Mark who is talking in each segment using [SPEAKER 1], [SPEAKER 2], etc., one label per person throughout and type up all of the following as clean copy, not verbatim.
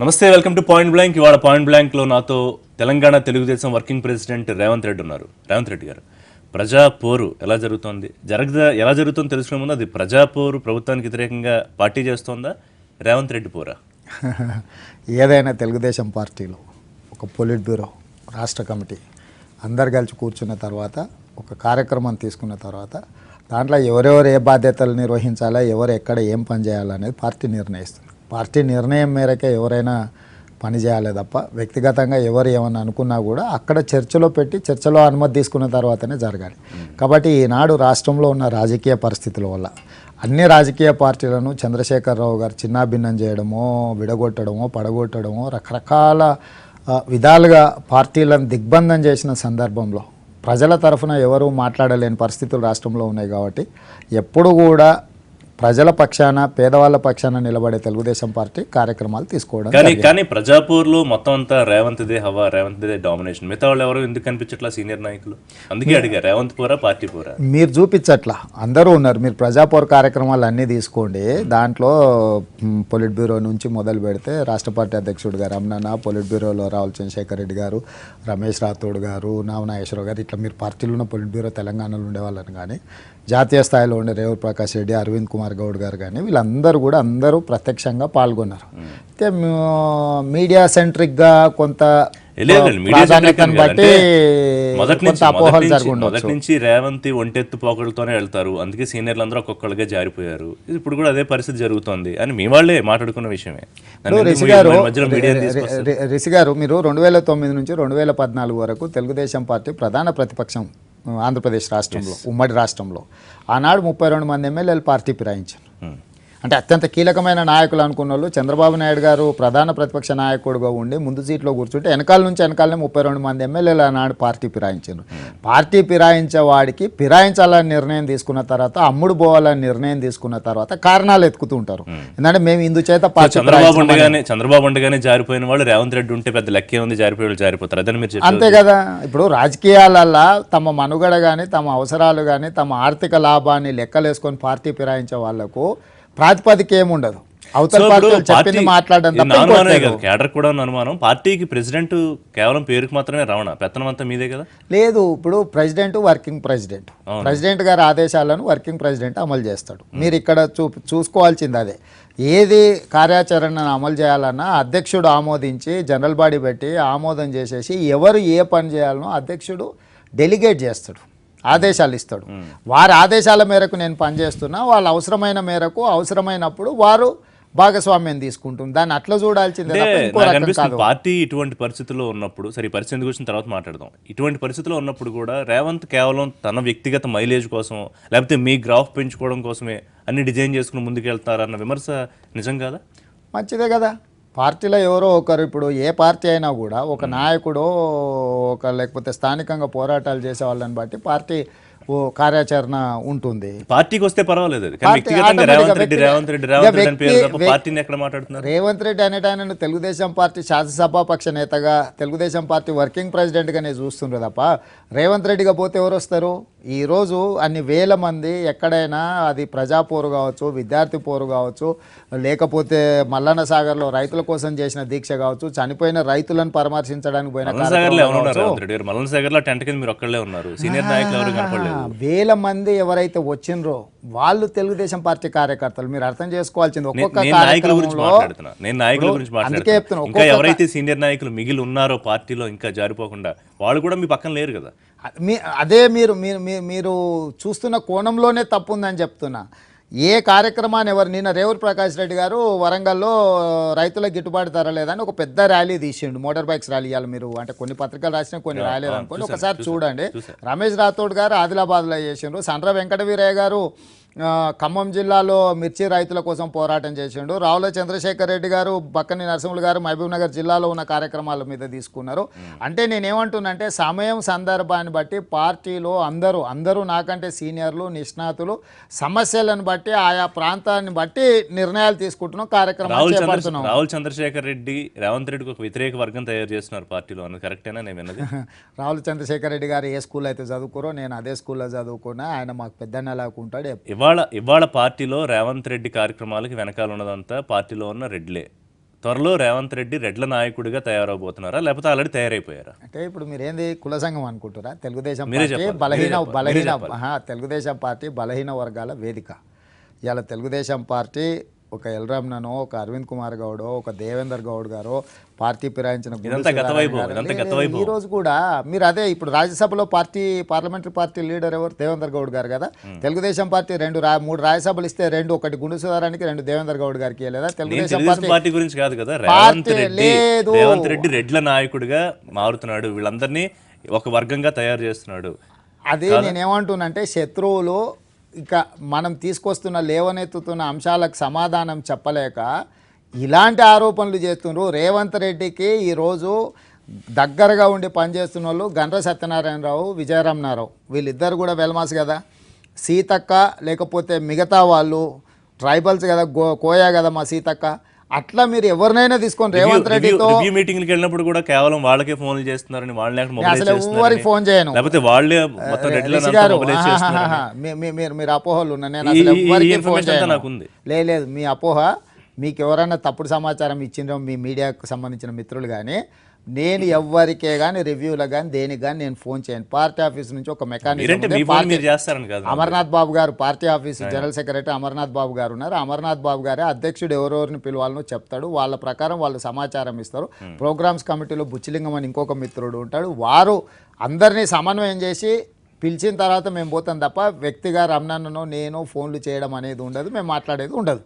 [SPEAKER 1] నమస్తే, welcome to point blank. ఇవాళ point బ్లాంక్లో నాతో తెలంగాణ తెలుగుదేశం వర్కింగ్ ప్రెసిడెంట్ రేవంత్ రెడ్డి ఉన్నారు. రేవంత్ రెడ్డి గారు, ప్రజా పోరు ఎలా జరుగుతోంది? ఎలా జరుగుతుందో తెలుసుకునే ముందు అది ప్రజా పోరు ప్రభుత్వానికి వ్యతిరేకంగా పార్టీ చేస్తోందా, రేవంత్ రెడ్డి పోరా?
[SPEAKER 2] ఏదైనా తెలుగుదేశం పార్టీలో ఒక పొలిట్ బ్యూరో, రాష్ట్ర కమిటీ అందరు కలిసి కూర్చున్న తర్వాత ఒక కార్యక్రమం తీసుకున్న తర్వాత దాంట్లో ఎవరెవరు ఏ బాధ్యతలు నిర్వహించాలా, ఎవరు ఎక్కడ ఏం పని చేయాలనేది పార్టీ నిర్ణయిస్తుంది. పార్టీ నిర్ణయం మేరకే ఎవరైనా పని చేయాలి తప్ప వ్యక్తిగతంగా ఎవరు ఏమన్నా అనుకున్నా కూడా అక్కడ చర్చలో పెట్టి చర్చలో అనుమతి తీసుకున్న తర్వాతనే జరగాలి. కాబట్టి ఈనాడు రాష్ట్రంలో ఉన్న రాజకీయ పరిస్థితుల వల్ల అన్ని రాజకీయ పార్టీలను చంద్రశేఖరరావు గారు చిన్నాభిన్నం చేయడమో, విడగొట్టడమో, పడగొట్టడమో, రకరకాల విధాలుగా పార్టీలను దిగ్బంధం చేసిన సందర్భంలో ప్రజల తరఫున ఎవరు మాట్లాడలేని పరిస్థితులు రాష్ట్రంలో ఉన్నాయి. కాబట్టి ఎప్పుడు కూడా ప్రజల పక్షాన, పేదవాళ్ళ పక్షాన నిలబడే తెలుగుదేశం పార్టీ కార్యక్రమాలు తీసుకోవడం.
[SPEAKER 1] కానీ ప్రజాపూర్లో మొత్తం అంతా రేవంత్దే హవా, రేవంత్దే డామినేషన్. మిగతా వాళ్ళు ఎవరు ఎందుకు కనిపించట్లా సీనియర్ నాయకులు? అందుకే అడిగా, రేవంత్ పోరా పార్టీ పోరా?
[SPEAKER 2] మీరు చూపించట్లా, అందరూ ఉన్నారు. మీరు ప్రజాపూర్ కార్యక్రమాలు అన్నీ తీసుకోండి. దాంట్లో పొలిట్ బ్యూరో నుంచి మొదలు పెడితే రాష్ట్ర పార్టీ అధ్యక్షుడిగా రమణన్న, పొలిట్ బ్యూరోలో రావుల చంద్రశేఖర్ రెడ్డి గారు, రమేష్ రాథోడ్ గారు, నాగేశ్వరరావు గారు, ఇట్లా మీరు పార్టీలో ఉన్న పొలిట్ బ్యూరో తెలంగాణలో ఉండేవాళ్ళని కానీ, జాతీయ స్థాయిలో ఉండే రేవూర్ ప్రకాష్ రెడ్డి, అరవింద్ కుమార్ గౌడ్ గారు కానీ వీళ్ళందరూ కూడా అందరూ ప్రత్యక్షంగా పాల్గొన్నారు. అయితే మీడియా సెంట్రిక్గా కొంత ప్రాధాన్యతను బట్టి అపోహలు జరుగుండొచ్చు.
[SPEAKER 1] మొదటి నుంచి రేవంత్ ఒంటెత్తు పోకలతోనే వెళ్తారు, అందుకే సీనియర్లు అందరూ ఒక్కొక్కళ్ళగా జారిపోయారు. ఇప్పుడు కూడా అదే పరిస్థితి జరుగుతోంది అని మీ వాళ్ళే మాట్లాడుకున్న విషయమే.
[SPEAKER 2] రిషి గారు, మీరు 2009 నుంచి 2014 వరకు తెలుగుదేశం పార్టీ ప్రధాన ప్రతిపక్షం ఆంధ్రప్రదేశ్ రాష్ట్రంలో, ఉమ్మడి రాష్ట్రంలో. ఆనాడు 32 మంది ఎమ్మెల్యేలు పార్టీ ఫిరాయించారు. అంటే అత్యంత కీలకమైన నాయకులు అనుకున్న వాళ్ళు చంద్రబాబు నాయుడు గారు ప్రధాన ప్రతిపక్ష నాయకుడిగా ఉండి ముందు సీట్లో కూర్చుంటే వెనకాలనే 32 మంది ఎమ్మెల్యేలు ఆనాడు పార్టీ ఫిరాయించారు. పార్టీ ఫిరాయించే వాడికి ఫిరాయించాలని నిర్ణయం తీసుకున్న తర్వాత, అమ్ముడు పోవాలని నిర్ణయం తీసుకున్న తర్వాత కారణాలు ఎత్తుకుతూ ఉంటారు. ఎందుకంటే మేము ఇందుచేత పార్టీ
[SPEAKER 1] చంద్రబాబు ఉండగానే జారిపోయిన వాళ్ళు రేవంత్ రెడ్డి ఉంటే పెద్ద లెక్కే ఉంది, జారిపోయి జారిపోతారు. అదే మీరు
[SPEAKER 2] అంతే కదా. ఇప్పుడు రాజకీయాలల్లో తమ మనుగడ కానీ, తమ అవసరాలు కానీ, తమ ఆర్థిక లాభాన్ని లెక్కలేసుకొని పార్టీ ఫిరాయించే వాళ్లకు ప్రాతిపదిక ఏముండదు. అవతల పార్టీలు చెప్పింది మాట్లాడడం
[SPEAKER 1] కేడర్ కూడా అనుమానం. పార్టీకి ప్రెసిడెంట్ కేవలం పేరుకి మాత్రమే రావణ, పెత్తనం అంతా మీదే కదా?
[SPEAKER 2] లేదు, ఇప్పుడు ప్రెసిడెంట్ వర్కింగ్ ప్రెసిడెంట్ గారి ఆదేశాలను వర్కింగ్ ప్రెసిడెంట్ అమలు చేస్తాడు. మీరు ఇక్కడ చూసుకోవాల్సింది అదే. ఏది కార్యాచరణను అమలు చేయాలన్నా అధ్యక్షుడు ఆమోదించి జనరల్ బాడీ పెట్టి ఆమోదం చేసేసి ఎవరు ఏ పని చేయాలనో అధ్యక్షుడు డెలిగేట్ చేస్తాడు, ఆదేశాలు ఇస్తాడు. వారి ఆదేశాల మేరకు నేను పనిచేస్తున్నా, వాళ్ళు అవసరమైన మేరకు అవసరమైనప్పుడు వారు భాగస్వామ్యం తీసుకుంటుంది. దాన్ని అట్లా చూడాల్సిందే.
[SPEAKER 1] పార్టీ ఇటువంటి పరిస్థితుల్లో ఉన్నప్పుడు, సరే ఈ పరిస్థితి గురించి తర్వాత మాట్లాడదాం. ఇటువంటి పరిస్థితుల్లో ఉన్నప్పుడు కూడా రేవంత్ కేవలం తన వ్యక్తిగత మైలేజ్ కోసం, లేకపోతే మీ గ్రాఫ్ పెంచుకోవడం కోసమే అన్ని డిజైన్ చేసుకుని ముందుకెళ్తారన్న విమర్శ నిజం కాదా?
[SPEAKER 2] మంచిదే కదా. పార్టీలో ఎవరో ఒకరు, ఇప్పుడు ఏ పార్టీ అయినా కూడా ఒక నాయకుడు, లేకపోతే స్థానికంగా పోరాటాలు చేసే వాళ్ళని బట్టి పార్టీ కార్యాచరణ ఉంటుంది.
[SPEAKER 1] పార్టీకి వస్తే పర్వాలేదు.
[SPEAKER 2] రేవంత్ రెడ్డి అనేట ఆయన తెలుగుదేశం పార్టీ శాసనసభాపక్ష నేతగా, తెలుగుదేశం పార్టీ వర్కింగ్ ప్రెసిడెంట్గా నేను చూస్తుండ్రు తప్ప రేవంత్ రెడ్డిగా పోతే ఎవరు వస్తారు? ఈరోజు అన్ని వేల మంది ఎక్కడైనా, అది ప్రజా పోరు కావచ్చు, విద్యార్థి పోరు కావచ్చు, లేకపోతే మల్లన్న సాగర్లో రైతుల కోసం చేసిన దీక్ష కావచ్చు, చనిపోయిన రైతులను పరామర్శించడానికి పోయిన వేల మంది ఎవరైతే వచ్చిండ్రో వాళ్ళు తెలుగుదేశం పార్టీ కార్యకర్తలు. మీరు అర్థం చేసుకోవాల్సింది, ఒక్కొక్క
[SPEAKER 1] ఎవరైతే సీనియర్ నాయకులు మిగిలి ఉన్నారో పార్టీలో ఇంకా జారిపోకుండా, వాళ్ళు కూడా మీ పక్కన లేరు కదా.
[SPEAKER 2] అదే మీరు చూస్తున్న కోణంలోనే తప్పు ఉందని చెప్తున్నా. ఏ కార్యక్రమాన్ని నిన్న రేవూర్ ప్రకాష్ రెడ్డి గారు వరంగల్లో రైతులకు గిట్టుబాటు ధర లేదని ఒక పెద్ద ర్యాలీ తీసిండు, మోటార్ బైక్స్ ర్యాలీ. ఇవాళ మీరు అంటే కొన్ని పత్రికలు రాసిన, కొన్ని రాలేదు అనుకోండి, ఒకసారి చూడండి. రమేష్ రాథోడ్ గారు ఆదిలాబాద్లో చేసిండ్రు, సండ్ర వెంకటవీరయ్య గారు ఖమ్మం జిల్లాలో మిర్చి రైతుల కోసం పోరాటం చేసిండు, రావుల చంద్రశేఖర్ రెడ్డి గారు, బక్కని నరసింహులు గారు మహబూబ్ నగర్ జిల్లాలో ఉన్న కార్యక్రమాల మీద తీసుకున్నారు. అంటే నేనేమంటున్నంటే సమయం సందర్భాన్ని బట్టి పార్టీలో అందరూ నాకంటే సీనియర్లు, నిష్ణాతులు సమస్యలను బట్టి ఆయా ప్రాంతాన్ని బట్టి నిర్ణయాలు తీసుకుంటున్నాం, కార్యక్రమాలు చేపడుతున్నాం.
[SPEAKER 1] రావుల చంద్రశేఖర్ రెడ్డి రేవంత్ రెడ్డికి ఒక వ్యతిరేక వర్గం తయారు చేస్తున్నారు పార్టీలో అన్నది కరెక్టేనా? నేను విన్నది.
[SPEAKER 2] రావుల చంద్రశేఖర్ రెడ్డి గారు ఏ స్కూల్లో అయితే చదువుకోరో నేను అదే స్కూల్లో చదువుకున్నా, ఆయన మాకు పెద్దన్నలాగా ఉంటాడు.
[SPEAKER 1] ఇవాళ పార్టీలో రేవంత్ రెడ్డి కార్యక్రమాలకి వెనకాల ఉన్నదంతా పార్టీలో ఉన్న రెడ్లే. త్వరలో రేవంత్ రెడ్డి రెడ్ల నాయకుడిగా తయారవబోతున్నారా లేకపోతే ఆల్రెడీ తయారైపోయారా?
[SPEAKER 2] అంటే ఇప్పుడు మీరేంది కుల సంఘం అనుకుంటారా? తెలుగుదేశం
[SPEAKER 1] మీరే
[SPEAKER 2] పార్టీ
[SPEAKER 1] చెప్పాలి,
[SPEAKER 2] బలహీన
[SPEAKER 1] మీరే
[SPEAKER 2] బలహీన
[SPEAKER 1] చెప్పాలి.
[SPEAKER 2] తెలుగుదేశం పార్టీ బలహీన వర్గాల వేదిక. ఇవాళ తెలుగుదేశం పార్టీ ఒక ఎల్రామ్నో, ఒక అరవింద్ కుమార్ గౌడో, ఒక దేవేందర్ గౌడ్ గారో పార్టీ ఫిరాయించిన
[SPEAKER 1] ఇదంతా గత వైభవం, ఇదంతా గత వైభవం.
[SPEAKER 2] ఈ రోజు కూడా మీరు అదే ఇప్పుడు రాజ్యసభలో పార్లమెంటరీ పార్టీ లీడర్ ఎవరు? దేవేందర్ గౌడ్ గారు కదా. తెలుగుదేశం పార్టీ మూడు రాజ్యసభలు ఇస్తే ఒకటి గుండు సుధారానికి, రెండు దేవేందర్ గౌడ్ గారికి లేదా తెలుగుదేశం
[SPEAKER 1] పార్టీ గురించి కాదు కదా. రేవంత్ రెడ్డి రెడ్ల నాయకుడిగా మారుతున్నాడు, వీళ్ళందరినీ ఒక వర్గంగా తయారు చేస్తున్నాడు.
[SPEAKER 2] అదే నేనేమంటున్నానంటే శత్రువులు ఇక మనం తీసుకొస్తున్న లేవనెత్తుతున్న అంశాలకు సమాధానం చెప్పలేక ఇలాంటి ఆరోపణలు చేస్తున్నారు. రేవంత్ రెడ్డికి ఈరోజు దగ్గరగా ఉండి పనిచేస్తున్న వాళ్ళు గండ్ర సత్యనారాయణరావు, విజయరామనారావు, వీళ్ళిద్దరు కూడా వెల్మాస్ కదా. సీతక్క లేకపోతే మిగతా వాళ్ళు ట్రైబల్స్ కదా, కోయా కదా మా సీతక్క. అట్లా మీరు ఎవరినైనా తీసుకొని రేవంత్ రెడ్డితో
[SPEAKER 1] మీటింగ్కి వెళ్ళినప్పుడు కూడా కేవలం వాళ్ళకే ఫోన్లు చేస్తున్నారని వాళ్ళని
[SPEAKER 2] అసలు ఎవరికి ఫోన్ చేయను.
[SPEAKER 1] లేకపోతే వాళ్ళే మొత్తం
[SPEAKER 2] మీరు అపోహలు ఉన్నా, నేను అసలు ఎవరికి ఫోన్ చేయను.
[SPEAKER 1] నాకుంది
[SPEAKER 2] లేదు మీ అపోహ. మీకు ఎవరైనా తప్పుడు సమాచారం ఇచ్చిండ్రో మీ మీడియాకు సంబంధించిన మిత్రులు కానీ, నేను ఎవరికే కానీ రివ్యూలకు కానీ దేనికి కానీ నేను ఫోన్ చేయను. పార్టీ ఆఫీస్ నుంచి ఒక మెకానిజం, అమర్నాథ్ బాబు గారు party office general secretary Amarnath Babu గారు ఉన్నారు. అమర్నాథ్ బాబు గారే అధ్యక్షుడు ఎవరెవరిని పిలవాలనో చెప్తాడు, వాళ్ళ ప్రకారం వాళ్ళు సమాచారం ఇస్తారు. ప్రోగ్రామ్స్ కమిటీలో బుచ్చిలింగం అని ఇంకొక మిత్రుడు ఉంటాడు, వారు అందరినీ సమన్వయం చేసి పిలిచిన తర్వాత మేము పోతాం తప్ప వ్యక్తిగా రమణన్ననో నేను ఫోన్లు చేయడం అనేది ఉండదు, మేము మాట్లాడేది ఉండదు.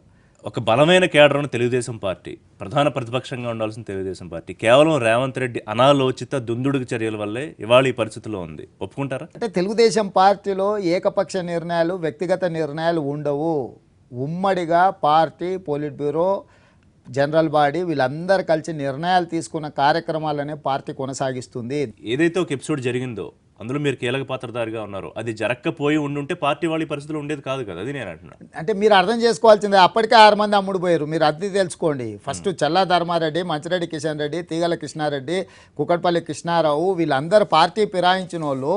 [SPEAKER 1] ఒక బలమైన కేడర్ ఉన్న తెలుగుదేశం పార్టీ, ప్రధాన ప్రతిపక్షంగా ఉండాల్సిన తెలుగుదేశం పార్టీ కేవలం రేవంత్ రెడ్డి అనాలోచిత దుందుడుకు చర్యల వల్లే ఇవాళ ఈ పరిస్థితిలో ఉంది. ఒప్పుకుంటారా?
[SPEAKER 2] అంటే తెలుగుదేశం పార్టీలో ఏకపక్ష నిర్ణయాలు, వ్యక్తిగత నిర్ణయాలు ఉండవు. ఉమ్మడిగా party, polit bureau, general body వీళ్ళందరూ కలిసి నిర్ణయాలు తీసుకున్న కార్యక్రమాలనే పార్టీ కొనసాగిస్తుంది.
[SPEAKER 1] ఏదైతే ఒక ఎపిసోడ్ జరిగిందో అందులో మీరు కీలక పాత్రధారిగా ఉన్నారు, అది జరగకపోయి ఉండుంటే పార్టీ వాళ్ళ పరిస్థితులు ఉండేది కాదు కదా. అది నేను అంటున్నాను.
[SPEAKER 2] అంటే మీరు అర్థం చేసుకోవాల్సిందే, అప్పటికే 6 మంది అమ్ముడు పోయారు. మీరు అది తెలుసుకోండి. ఫస్ట్ చల్లా ధర్మారెడ్డి, మంచిరెడ్డి కిషన్ రెడ్డి, తీగల కృష్ణారెడ్డి, కుకట్పల్లి కృష్ణారావు వీళ్ళందరూ పార్టీ ఫిరాయించిన వాళ్ళు.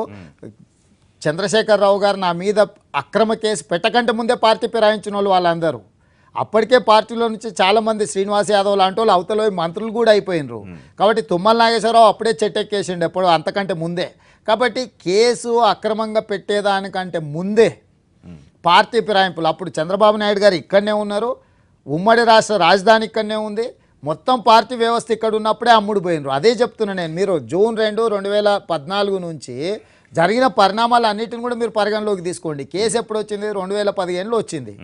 [SPEAKER 2] చంద్రశేఖరరావు గారు నా మీద అక్రమ కేసు పెట్టకంటే ముందే పార్టీ ఫిరాయించిన వాళ్ళు వాళ్ళందరూ. అప్పటికే పార్టీలో నుంచి చాలామంది శ్రీనివాస్ యాదవ్ లాంటి వాళ్ళు అవతల మంత్రులు కూడా అయిపోయినరు. కాబట్టి తుమ్మల నాగేశ్వరరావు అప్పుడే చెట్టెక్కేసిండు ఎప్పుడు అంతకంటే ముందే. కాబట్టి కేసు అక్రమంగా పెట్టేదానికంటే ముందే పార్టీ ఫిరాయింపులు. అప్పుడు చంద్రబాబు నాయుడు గారు ఇక్కడనే ఉన్నారు, ఉమ్మడి రాష్ట్ర రాజధాని ఇక్కడనే ఉంది, మొత్తం పార్టీ వ్యవస్థ ఇక్కడ ఉన్నప్పుడే అమ్ముడు పోయినరు. అదే చెప్తున్నా నేను. మీరు జూన్ 2, 2014 నుంచి జరిగిన పరిణామాలు అన్నిటిని కూడా మీరు పరిగణలోకి తీసుకోండి. కేసు ఎప్పుడు వచ్చింది? 2015లో వచ్చింది.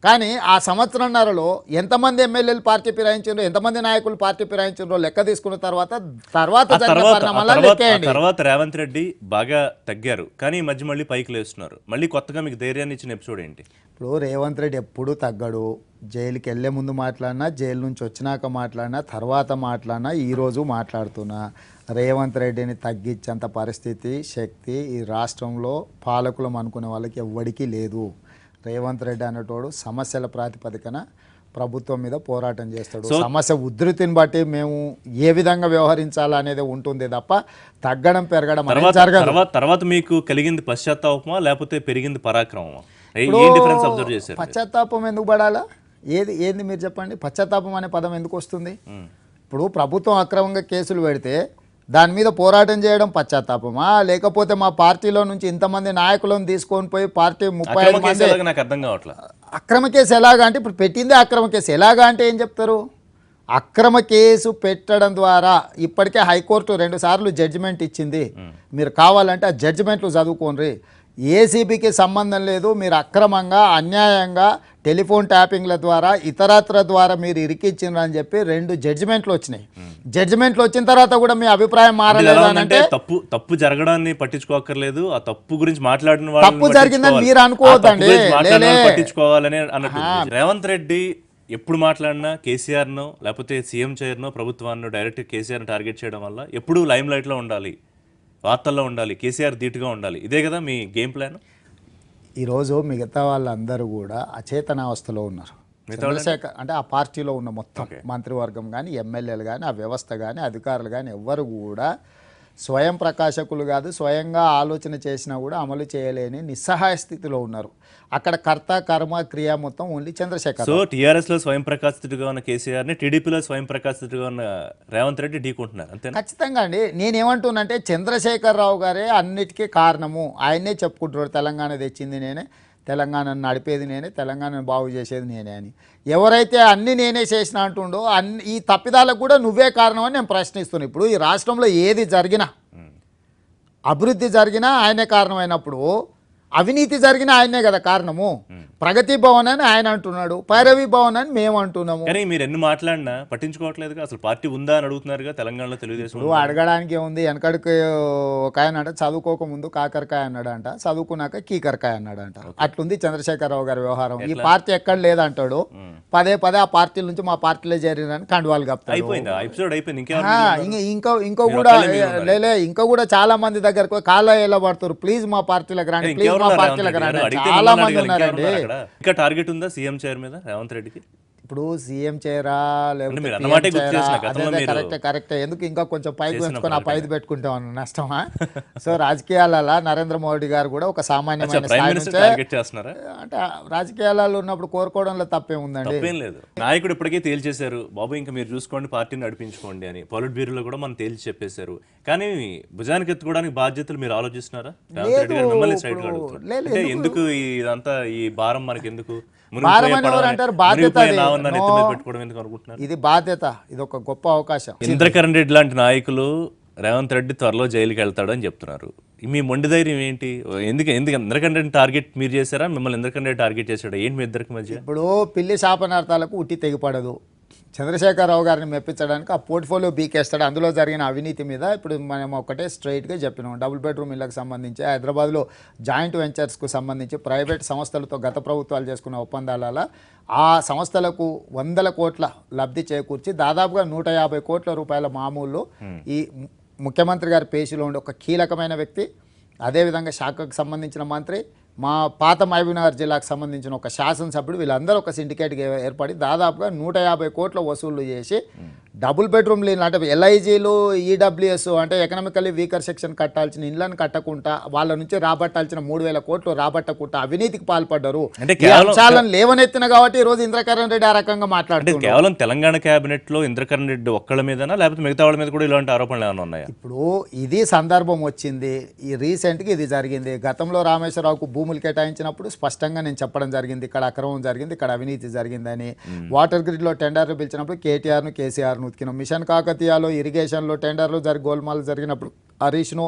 [SPEAKER 2] కానీ ఆ సంవత్సరంన్నరలో ఎంతమంది ఎమ్మెల్యేలు పార్టీ ఫిరాయించారో, ఎంతమంది నాయకులు పార్టీ ఫిరాయించారో లెక్క తీసుకున్న
[SPEAKER 1] తర్వాత రేవంత్ రెడ్డి బాగా తగ్గారు, కానీ ఈ మధ్య మళ్ళీ పైకి లేస్తున్నారు. మళ్ళీ కొత్తగా మీకు ధైర్యాన్ని ఇచ్చిన ఎపిసోడ్ ఏంటి?
[SPEAKER 2] ఇప్పుడు రేవంత్ రెడ్డి ఎప్పుడూ తగ్గడు. జైలుకి వెళ్ళే ముందు మాట్లాడినా, జైలు నుంచి వచ్చినాక మాట్లాడినా, తర్వాత మాట్లాడినా, ఈరోజు మాట్లాడుతున్నా, రేవంత్ రెడ్డిని తగ్గించేంత పరిస్థితి, శక్తి ఈ రాష్ట్రంలో పాలకులం అనుకునే వాళ్ళకి ఎవ్వడికి లేదు. రేవంత్ రెడ్డి అనేటోడు సమస్యల ప్రాతిపదికన ప్రభుత్వం మీద పోరాటం చేస్తాడు. సమస్య ఉధృతిని బట్టి మేము ఏ విధంగా వ్యవహరించాలా అనేది ఉంటుంది తప్ప తగ్గడం పెరగడం జరగదు.
[SPEAKER 1] తర్వాత మీకు కలిగింది పశ్చాత్తాపమా లేకపోతే పెరిగింది పరాక్రమమా?
[SPEAKER 2] పశ్చాత్తాపం ఎందుకు పడాలా? ఏంది మీరు చెప్పండి. పశ్చాత్తాపం అనే పదం ఎందుకు వస్తుంది? ఇప్పుడు ప్రభుత్వం అక్రమంగా కేసులు పెడితే దాని మీద పోరాటం చేయడం పశ్చాత్తాపమా, లేకపోతే మా పార్టీలో నుంచి ఇంతమంది నాయకులను తీసుకొని పోయి పార్టీ 35 మంది
[SPEAKER 1] నాకు అర్థం కావట్లేదు.
[SPEAKER 2] అక్రమ కేసు ఎలాగా అంటే ఇప్పుడు పెట్టిందే అక్రమ కేసు. ఎలాగా అంటే ఏం చెప్తారు? అక్రమ కేసు పెట్టడం ద్వారా ఇప్పటికే హైకోర్టు 2 సార్లు జడ్జిమెంట్ ఇచ్చింది. మీరు కావాలంటే ఆ జడ్జిమెంట్లు చదువుకోండి. ఏసీబీకి సంబంధం లేదు. మీరు అక్రమంగా, అన్యాయంగా టెలిఫోన్ ట్యాపింగ్ల ద్వారా, ఇతరత్ర ద్వారా మీరు ఇరికిచ్చిండ్రు అని చెప్పి 2 జడ్జిమెంట్లు వచ్చినాయి. జడ్జిమెంట్లు వచ్చిన తర్వాత కూడా మీ అభిప్రాయం మారలేదు అంటే
[SPEAKER 1] తప్పు జరగడాన్ని పట్టించుకోకర్లేదు, ఆ తప్పు గురించి మాట్లాడిన
[SPEAKER 2] తప్పు జరిగిందని మీరు అనుకోవద్దండి,
[SPEAKER 1] పట్టించుకోవాలని అన్నట్టు. రేవంత్ రెడ్డి ఎప్పుడు మాట్లాడినా కేసీఆర్నో లేకపోతే సీఎం చైర్నో ప్రభుత్వాన్ని డైరెక్ట్ కేసీఆర్ని టార్గెట్ చేయడం వల్ల ఎప్పుడు లైమ్ లైట్లో ఉండాలి, వార్తల్లో ఉండాలి, కేసీఆర్ ధీటుగా ఉండాలి. ఇదే కదా మీ గేమ్ ప్లాన్?
[SPEAKER 2] ఈరోజు మిగతా వాళ్ళందరూ కూడా అచేతనావస్థలో ఉన్నారు. చంద్రశేఖర్ అంటే ఆ పార్టీలో ఉన్న మొత్తం మంత్రివర్గం కానీ, ఎమ్మెల్యేలు కానీ, ఆ వ్యవస్థ కానీ, అధికారులు కానీ ఎవ్వరు కూడా స్వయం ప్రకాశకులు కాదు, స్వయంగా ఆలోచన చేసినా కూడా అమలు చేయలేని నిస్సహాయ స్థితిలో ఉన్నారు. అక్కడ కర్త కర్మ క్రియ మొత్తం ఓన్లీ చంద్రశేఖర్.
[SPEAKER 1] సో టీఆర్ఎస్ లో స్వయం ప్రకాశితుడిగా ఉన్న కేసీఆర్ ని టీడీపీలో స్వయం ప్రకాశితుడిగా ఉన్న రేవంత్ రెడ్డి ఢీకుంటున్నారు అంతే.
[SPEAKER 2] ఖచ్చితంగా అండి. నేనేమంటున్నానంటే చంద్రశేఖరరావు గారే అన్నిటికీ కారణము. ఆయనే చెప్పుకుంటున్నాడు తెలంగాణ తెచ్చింది నేనే, తెలంగాణను నడిపేది నేనే, తెలంగాణను బాగు చేసేది నేనే అని. ఎవరైతే అన్ని నేనే చేసిన అంటుండో ఈ తప్పిదాలకు కూడా నువ్వే కారణం అని నేను ప్రశ్నిస్తున్నాను. ఇప్పుడు ఈ రాష్ట్రంలో ఏది జరిగినా, అభివృద్ధి జరిగినా ఆయనే కారణమైనప్పుడు అవినీతి జరిగినా ఆయనే కదా కారణము. ప్రగతి భవన్ అని ఆయన అంటున్నాడు, పైరవి భవన్ అని మేము అంటున్నాము.
[SPEAKER 1] కానీ మీరు ఎన్ని మాట్లాడినా పట్టించుకోవట్లేదుగా. అసలు పార్టీ ఉందా అని అడుగుతున్నారుగా తెలంగాణలో తెలుగుదేశం.
[SPEAKER 2] నువ్వు అడగడానికి ఏముంది? వెనకడికి ఒక ఆయన అంట చదువుకోక ముందు కాకరకాయ అన్నాడంట, చదువుకున్నాక కీకరకాయ అన్నాడంట. అట్లుంది చంద్రశేఖరరావు గారి వ్యవహారం. ఈ పార్టీ ఎక్కడ లేదంటాడు, పదే పదే ఆ పార్టీల నుంచి మా పార్టీలో చేరినని కండువాలు కప్తాడు. ఇంకా కూడా చాలా మంది దగ్గరకు కాళ్ళ ఎలా పడుతారు, ప్లీజ్ మా పార్టీలకు రండి, ప్లీజ్ మా పార్టీలకు రండి. చాలా మంది ఉన్నారండి.
[SPEAKER 1] ఇంకా టార్గెట్ ఉందా సీఎం చైర్ మీద రేవంత్ రెడ్డికి?
[SPEAKER 2] ఇప్పుడు సీఎం చైరా లేకపోతే కరెక్ట్. ఎందుకు ఇంకా కొంచెం పైకి పెంచుకొని ఆ పైది పెట్టుకుంటాం నష్టమా? సో రాజకీయాలలో నరేంద్ర మోడీ గారు కూడా ఒక సామాన్యమైన అంటే రాజకీయాలలో ఉన్నప్పుడు కోరుకోవడంలో తప్పేం ఉందండి?
[SPEAKER 1] తప్పేం లేదు. నాయకుడు ఇప్పటికే తేల్చేశారు, బాబు ఇంకా మీరు చూసుకోండి పార్టీని నడిపించుకోండి అని. పొలిట్ బ్యూరోలో కూడా మనం తేల్చి చెప్పేశారు. కానీ భుజానికి ఎత్తుకోవడానికి బాధ్యతలు మీరు ఆలోచిస్తున్నారా? రేవంత్ రెడ్డి గారు మిమ్మల్ని స్ట్రైట్ గా అడుగుతున్నారు, ఎందుకు ఇదంతా ఈ భారం మనకి ఎందుకు?
[SPEAKER 2] అంటారు బాధ్యత, ఇది బాధ్యత, ఇది ఒక గొప్ప అవకాశం.
[SPEAKER 1] ఇంద్రకరణ్ రెడ్డి లాంటి నాయకులు రేవంత్ రెడ్డి త్వరలో జైలుకి వెళ్తాడు అని చెప్తున్నారు. మీ మొండి ధైర్యం ఏంటి? ఎందుకు ఇంద్రకరణ్ రెడ్డి టార్గెట్ మీరు చేశారా, మిమ్మల్ని ఇంద్రకరణ్ రెడ్డి టార్గెట్ చేశాడు? ఏంటి మీ ఇద్దరికి మధ్య?
[SPEAKER 2] ఇప్పుడు పిల్లి శాపనార్థాలకు ఉట్టి తెగిపడదు. చంద్రశేఖరరావు గారిని మెప్పించడానికి ఆ పోర్ట్ఫోలియో బీకేస్తాడు. అందులో జరిగిన అవినీతి మీద ఇప్పుడు మనం ఒకటే స్ట్రైట్గా చెప్పినాం. డబుల్ బెడ్రూమ్ ఇళ్లకు సంబంధించి హైదరాబాద్లో జాయింట్ వెంచర్స్కు సంబంధించి ప్రైవేట్ సంస్థలతో గత ప్రభుత్వాలు చేసుకున్న ఒప్పందాల ఆ సంస్థలకు 100 కోట్ల లబ్ధి చేకూర్చి దాదాపుగా 150 కోట్ల రూపాయల మామూలు ఈ ముఖ్యమంత్రి గారి పేషీలో ఉండే ఒక కీలకమైన వ్యక్తి, అదేవిధంగా శాఖకు సంబంధించిన మంత్రి, మా పాత మహబూబ్నగర్ జిల్లాకు సంబంధించిన ఒక శాసనసభ్యుడు, వీళ్ళందరూ ఒక సిండికేట్గా ఏర్పడి దాదాపుగా 150 కోట్ల వసూళ్లు చేసి డబుల్ బెడ్రూమ్లు అంటే ఎల్ఐజీలు, ఈడబ్ల్యూఎస్ అంటే ఎకనామికల్లీ వీకర్ సెక్షన్ కట్టాల్సిన ఇళ్లను కట్టకుండా వాళ్ళ నుంచి రాబట్టాల్సిన 3,000 కోట్లు రాబట్టకుండా అవినీతికి పాల్పడ్డారు. అంశాలను లేవనెత్తిన కాబట్టి ఈ రోజు ఇంద్రకరణ్ రెడ్డి ఆ రకంగా మాట్లాడుతున్నారు.
[SPEAKER 1] కేవలం తెలంగాణ కేబినెట్ లో ఇంద్రకరణ్ రెడ్డి ఒక్కళ్ళ మీదనా లేకపోతే మిగతా వాళ్ళ మీద కూడా ఇలాంటి ఆరోపణలు ఏమైనా ఉన్నాయా?
[SPEAKER 2] ఇప్పుడు ఇది సందర్భం వచ్చింది, ఈ రీసెంట్గా ఇది జరిగింది. గతంలో రామేశ్వరరావుకు భూములు కేటాయించినప్పుడు స్పష్టంగా నేను చెప్పడం జరిగింది, ఇక్కడ అక్రమం జరిగింది, ఇక్కడ అవినీతి జరిగిందని. వాటర్ గ్రిడ్లో టెండర్లు పిలిచినప్పుడు కేటీఆర్ను కేసీఆర్ను ఉతికినాం. మిషన్ కాకతీయలో ఇరిగేషన్లో టెండర్లు గోల్మాల్ జరిగినప్పుడు హరీష్ను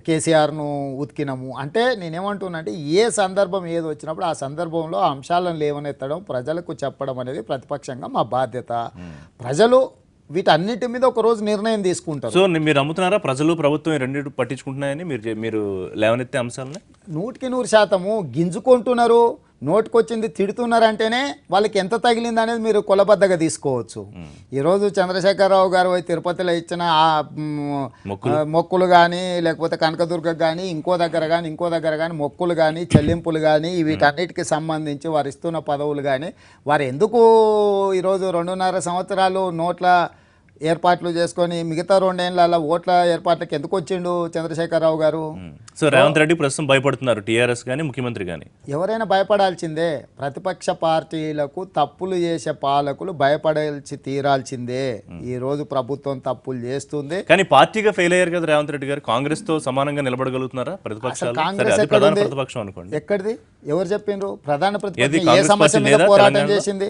[SPEAKER 2] కేసీఆర్ను ఉతికినాము. అంటే నేనేమంటున్నానంటే ఏ సందర్భం ఏది వచ్చినప్పుడు ఆ సందర్భంలో ఆ అంశాలను లేవనెత్తడం, ప్రజలకు చెప్పడం అనేది ప్రతిపక్షంగా మా బాధ్యత. ప్రజలు వీటన్నిటి మీద ఒక రోజు నిర్ణయం తీసుకుంటారు.
[SPEAKER 1] సో మీరు నమ్ముతున్నారా ప్రజలు ప్రభుత్వం రెండింటి పట్టించుకుంటున్నాయని మీరు లేవనెత్తే అంశాలని?
[SPEAKER 2] 100% గింజుకుంటున్నారు, నోటుకొచ్చింది తిడుతున్నారంటేనే వాళ్ళకి ఎంత తగిలింది అనేది మీరు కొలబద్దగా తీసుకోవచ్చు. ఈరోజు చంద్రశేఖరరావు గారు తిరుపతిలో ఇచ్చిన మొక్కులు కానీ లేకపోతే కనకదుర్గ కానీ ఇంకో దగ్గర కానీ మొక్కులు కానీ చెల్లింపులు కానీ వీటన్నిటికి సంబంధించి వారు ఇస్తున్న పదవులు కానీ వారు ఎందుకు ఈరోజు 2.5 సంవత్సరాలు నోట్ల ఏర్పాట్లు చేసుకొని మిగతా 2 ఏళ్ళ ఓట్ల ఏర్పాట్లకు ఎందుకు వచ్చిండు చంద్రశేఖరరావు గారు?
[SPEAKER 1] సో రేవంత్ రెడ్డి ప్రస్తుతం భయపడుతున్నారు, టీఆర్ఎస్ కానీ ముఖ్యమంత్రి కానీ.
[SPEAKER 2] ఎవరైనా భయపడాల్సిందే. ప్రతిపక్ష పార్టీలకు తప్పులు చేసే పాలకులు భయపడాల్సి తీరాల్సిందే. ఈ రోజు ప్రభుత్వం తప్పులు చేస్తుంది
[SPEAKER 1] కానీ పార్టీగా ఫెయిల్ అయ్యారు కదా రేవంత్ రెడ్డి గారు. కాంగ్రెస్ తో సమానంగా నిలబడగలుగుతున్నారా ప్రతిపక్షాలు? ప్రధాన ప్రతిపక్షం అనుకోండి.
[SPEAKER 2] ఎక్కడిది? ఎవరు చెప్పిండ్రు? ప్రధాన ప్రతిపక్షం ఏ సమస్య మీద పోరాటం చేసింది?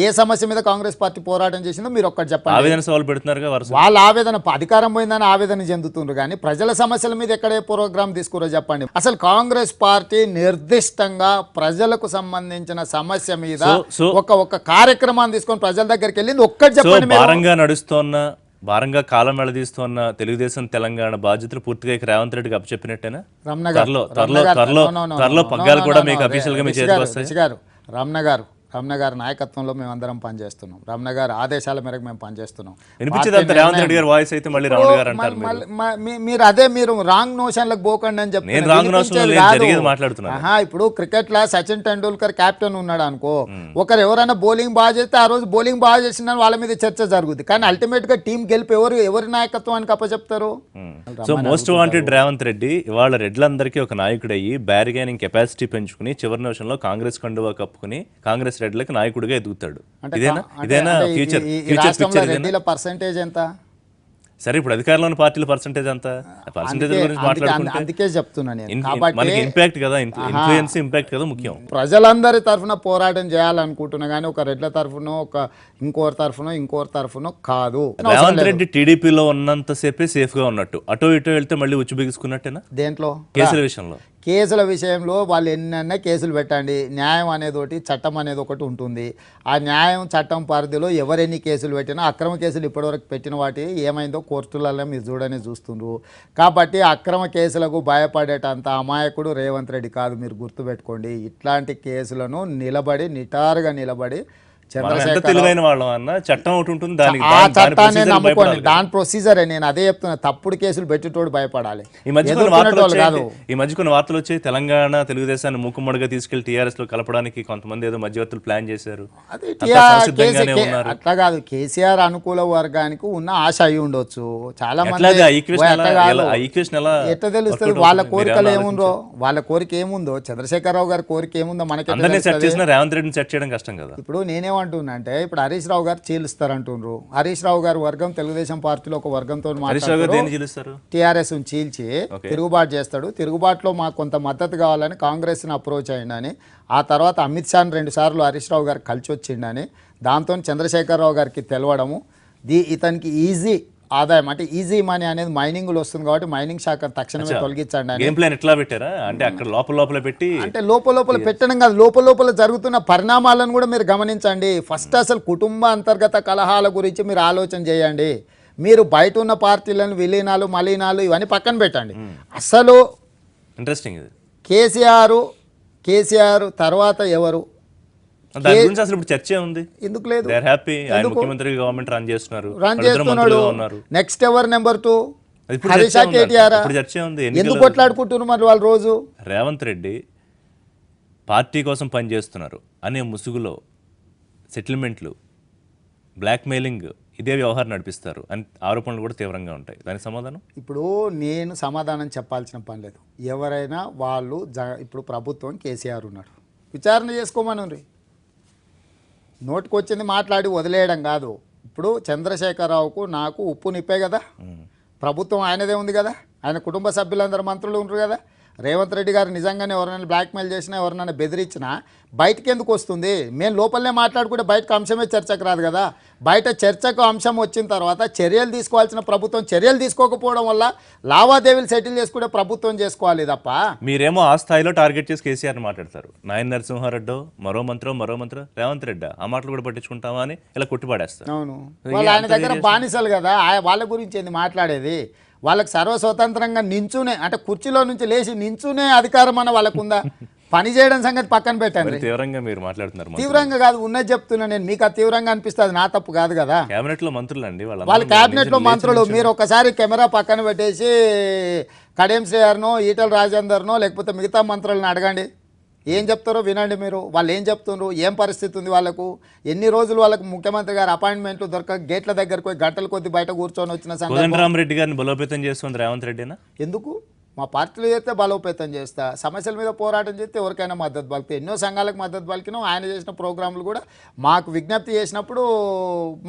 [SPEAKER 2] ఏ సమస్య మీద కాంగ్రెస్ పార్టీ పోరాటం చేసిందో మీరు ఒక్కటి చెప్పండి.
[SPEAKER 1] ఆవేదన సవాలు పెడుతున్నారు,
[SPEAKER 2] వాళ్ళ ఆవేదన అధికారం పోయిందని ఆవేదన చెందుతుండ్రు కానీ ప్రజల సమస్యల మీద ఎక్కడే ప్రోగ్రామ్ తీసుకురో చెప్పండి. అసలు కాంగ్రెస్ పార్టీ నిర్దిష్టంగా ప్రజలకు సంబంధించిన సమస్య మీద ఒక కార్యక్రమాన్ని తీసుకొని ప్రజల దగ్గరికి వెళ్ళింది ఒక్కటి చెప్పండి.
[SPEAKER 1] భారంగా కాలం వెళదీస్తున్న తెలుగుదేశం తెలంగాణ బాధ్యతలు పూర్తిగా రేవంత్ రెడ్డికి అప్పచెప్పినట్టేనా?
[SPEAKER 2] రమణ గారు రమణ గారి నాయకత్వంలో మేము అందరం పనిచేస్తున్నాం, రమణ గారి ఆదేశాల మేరకు మేము పనిచేస్తున్నాం.
[SPEAKER 1] వినిపించేది అంత రేవంత్ రెడ్డి గారి వాయిస్ అయితే మళ్ళీ రమణ గారు అంటారు
[SPEAKER 2] మీరు రాంగ్ నోషన్లకు పోకండి అని చెప్పి
[SPEAKER 1] నేను రాంగ్ నోషన్ జరిగేది మాట్లాడుతున్నాను.
[SPEAKER 2] ఇప్పుడు క్రికెట్ లో సచిన్ టెండూల్కర్ కెప్టెన్ ఉన్నాడు అనుకో, ఒకరు ఎవరైనా బౌలింగ్ బాగా చేస్తే ఆ రోజు బౌలింగ్ బాగా చేసిన వాళ్ళ మీద చర్చ జరుగుతుంది, కానీ అల్టిమేట్ గా టీం గెలిపి ఎవరి నాయకత్వానికి అప్పచెప్తారు?
[SPEAKER 1] So most wanted Revanth Reddy ఇవాళ రెడ్లందరికీ ఒక నాయకుడయ్యి బ్యారిగైనింగ్ కెపాసిటీ పెంచుకుని చివరి నిమిషంలో కాంగ్రెస్ కండువా కప్పుకుని కాంగ్రెస్ రెడ్లకి నాయకుడిగా ఎదుగుతాడు. ఇదేనా ఫ్యూచర్ పిక్చర్?
[SPEAKER 2] రెడ్డిల పర్సెంటేజ్ ఎంత?
[SPEAKER 1] సరే ఇప్పుడు అధికారంలో ఉన్న పార్టీల పర్సెంటేజ్ అంత పర్సెంటేజ్ గురించి మాట్లాడుకుంటే
[SPEAKER 2] అందుకే చెప్తున్నా నేను.
[SPEAKER 1] మనకి ఇంపాక్ట్ కదా, ఇన్ఫ్లుయెన్స్ ఇంపాక్ట్ కదా ముఖ్యం.
[SPEAKER 2] ప్రజలందరి తరఫున పోరాటం చేయాలనుకుంటున్నా కానీ ఒక రెడ్ల తరఫున ఇంకోరి తరఫున కాదు.
[SPEAKER 1] రేవంత్ రెడ్డి టీడీపీలో ఉన్నంతసేపే సేఫ్ గా ఉన్నట్టు, అటో ఇటో వెళ్తే మళ్ళీ ఉచ్చు బిగుసుకున్నట్టేనా?
[SPEAKER 2] దేంట్లో?
[SPEAKER 1] కేసుల విషయంలో.
[SPEAKER 2] కేసుల విషయంలో వాళ్ళు ఎన్నైనా కేసులు పెట్టండి, న్యాయం అనేది ఒకటి, చట్టం అనేది ఒకటి ఉంటుంది. ఆ న్యాయం చట్టం పరిధిలో ఎవరెన్ని కేసులు పెట్టినా, అక్రమ కేసులు ఇప్పటివరకు పెట్టిన వాటి ఏమైందో కోర్టులలో మీరు చూస్తుండ్రు. కాబట్టి అక్రమ కేసులకు భయపడేటంత అమాయకుడు రేవంత్ రెడ్డి కాదు, మీరు గుర్తుపెట్టుకోండి. ఇట్లాంటి కేసులను నిటారుగా నిలబడి
[SPEAKER 1] తెలివైన వాళ్ళం అన్న చట్టం ఒకటి ఉంటుంది,
[SPEAKER 2] ఆ చట్టాన్ని నమ్ముకోండి, దాని ప్రొసీజర్. నేను అదే చెప్తున్నా, తప్పుడు కేసులు పెట్టేటోడు భయపడాలి.
[SPEAKER 1] ఈ మధ్య కొన్ని వార్తలు వచ్చాయి, తెలంగాణ తెలుగుదేశాన్ని మూకుమ్మడిగా తీసుకెళ్లి టీఆర్ఎస్ లో కలపడానికి కొంతమంది ఏదో మధ్యవర్తులు ప్లాన్ చేశారు.
[SPEAKER 2] అట్లా కాదు, కేసీఆర్ అనుకూల వర్గానికి ఉన్న ఆశ అయి ఉండొచ్చు. చాలా మంది ఎట్లా తెలుస్తుంది వాళ్ళ కోరికలు ఏముందో, చంద్రశేఖరరావు గారి కోరిక ఏముందో మనకి.
[SPEAKER 1] రేవంత్ రెడ్డిని సెట్ చేయడం కష్టం కదా.
[SPEAKER 2] ఇప్పుడు నేనేమంటున్నా ఇప్పుడు హరీష్ రావు గారు చీలుస్తారంటుండ్రు. హరీష్ రావు గారి వర్గం తెలుగుదేశం పార్టీలో ఒక వర్గంతో టీఆర్ఎస్ చీల్చి తిరుగుబాటు చేస్తాడు. తిరుగుబాటులో మాకు కొంత మద్దతు కావాలని కాంగ్రెస్ ని అప్రోచ్ అయ్యిందని, ఆ తర్వాత అమిత్ షాని 2 సార్లు హరీష్ రావు గారు కలిసి వచ్చిండని, దాంతో చంద్రశేఖరరావు గారికి తెలవడము, ఇతనికి ఈజీ ఆదాయం అంటే ఈజీ మనీ అనేది మైనింగ్లో వస్తుంది కాబట్టి మైనింగ్ శాఖ తక్షణమే తొలగించండి అని.
[SPEAKER 1] ఎట్లా పెట్టారా అంటే అక్కడ లోపల పెట్టి,
[SPEAKER 2] అంటే లోపల పెట్టడం కాదు, లోపల జరుగుతున్న పరిణామాలను కూడా మీరు గమనించండి. ఫస్ట్ అసలు కుటుంబ అంతర్గత కలహాల గురించి మీరు ఆలోచన చేయండి. మీరు బయట ఉన్న పార్టీలను విలీనాలు మలీనాలు ఇవన్నీ పక్కన పెట్టండి. అసలు
[SPEAKER 1] ఇంట్రెస్టింగ్ ఇది.
[SPEAKER 2] కేసీఆర్ తర్వాత ఎవరు?
[SPEAKER 1] దాని గురించి అసలు ఇప్పుడు చర్చ ఉంది.
[SPEAKER 2] ఎందుకు లేదు?
[SPEAKER 1] ముఖ్యమంత్రి గవర్నమెంట్ రన్ చేస్తున్నాడు.
[SPEAKER 2] నెక్స్ట్ ఎవరు నెంబర్ 2? హరీష్ కేటీఆర్.
[SPEAKER 1] చర్చ ఉంది.
[SPEAKER 2] ఎందుకు కొట్లాడుకుంటున్నారు మరి వాళ్ళు రోజు?
[SPEAKER 1] రేవంత్ రెడ్డి పార్టీ కోసం పనిచేస్తున్నారు అనే ముసుగులో సెటిల్మెంట్లు, బ్లాక్మెయిలింగ్, ఇదే వ్యవహారం నడిపిస్తారు అని ఆరోపణలు కూడా తీవ్రంగా ఉంటాయి. దానికి సమాధానం?
[SPEAKER 2] ఇప్పుడు నేను సమాధానం చెప్పాల్సిన పని లేదు. ఎవరైనా వాళ్ళు ఇప్పుడు ప్రభుత్వం కేసీఆర్ ఉన్నాడు, విచారణ చేసుకోమని నోటికొచ్చింది మాట్లాడి వదిలేయడం కాదు. ఇప్పుడు చంద్రశేఖరరావుకు నాకు ఉప్పు నిప్పే కదా, ప్రభుత్వం ఆయనదే ఉంది కదా, ఆయన కుటుంబ సభ్యులందరూ మంత్రులు ఉంటారు కదా. రేవంత్ రెడ్డి గారు నిజంగానే ఎవరైనా బ్లాక్మెయిల్ చేసినా, ఎవరైనా బెదిరించినా బయటకి ఎందుకు వస్తుంది? మేము లోపలనే మాట్లాడుకుంటే బయటకు అంశమే చర్చకు రాదు కదా. బయట చర్చకు అంశం వచ్చిన తర్వాత చర్యలు తీసుకోవాల్సిన ప్రభుత్వం చర్యలు తీసుకోకపోవడం వల్ల లావాదేవీలు సెటిల్ చేసుకుంటే ప్రభుత్వం చేసుకోవాలి తప్ప.
[SPEAKER 1] మీరేమో ఆ స్థాయిలో టార్గెట్ చేసి కేసీఆర్ మాట్లాడతారు. నాయన నరసింహారెడ్డో మరో మంత్రి రేవంత్ రెడ్డి ఆ మాటలు కూడా పట్టించుకుంటామా అని ఇలా కొట్టిపాడేస్తారు.
[SPEAKER 2] అవును, వాళ్ళు ఆయన దగ్గర బానిసలు కదా, వాళ్ళ గురించి ఏంది మాట్లాడేది? వాళ్ళకి సర్వస్వతంత్రంగా నించునే, అంటే కుర్చీలో నుంచి లేచి నించునే అధికారం అన్న వాళ్ళకు ఉందా? పని చేయడం సంగతి పక్కన పెట్టండి.
[SPEAKER 1] తీవ్రంగా మీరు మాట్లాడుతున్నారు.
[SPEAKER 2] తీవ్రంగా కాదు, ఉన్నది చెప్తున్నా నేను. మీకు అది తీవ్రంగా అనిపిస్తుంది, నా తప్పు కాదు కదా.
[SPEAKER 1] కేబినెట్ లో మంత్రులు అండి
[SPEAKER 2] వాళ్ళు కేబినెట్ లో మంత్రులు. మీరు ఒకసారి కెమెరా పక్కన పెట్టేసి కడియం శ్రేయర్నో, ఈటల రాజేందర్నో లేకపోతే మిగతా మంత్రులను అడగండి, ఏం చెప్తారో వినండి మీరు. వాళ్ళు ఏం చెప్తున్నారు, ఏం పరిస్థితి ఉంది వాళ్ళకు, ఎన్ని రోజులు వాళ్ళకు ముఖ్యమంత్రి గారు అపాయింట్మెంట్లు దొరక గేట్ల దగ్గరకు పోయి గంటల కొద్ది బయట కూర్చొని వచ్చిన
[SPEAKER 1] సందర్భం. రెడ్డి గారిని బలోపేతం చేస్తుంది రేవంత్ రెడ్డినా?
[SPEAKER 2] ఎందుకు? మా పార్టీలో చేస్తే బలోపేతం చేస్తా, సమస్యల మీద పోరాటం చేస్తే ఎవరికైనా మద్దతు పలికితే, ఎన్నో సంఘాలకు మద్దతు పలికినాం. ఆయన చేసిన ప్రోగ్రాంలు కూడా మాకు విజ్ఞప్తి చేసినప్పుడు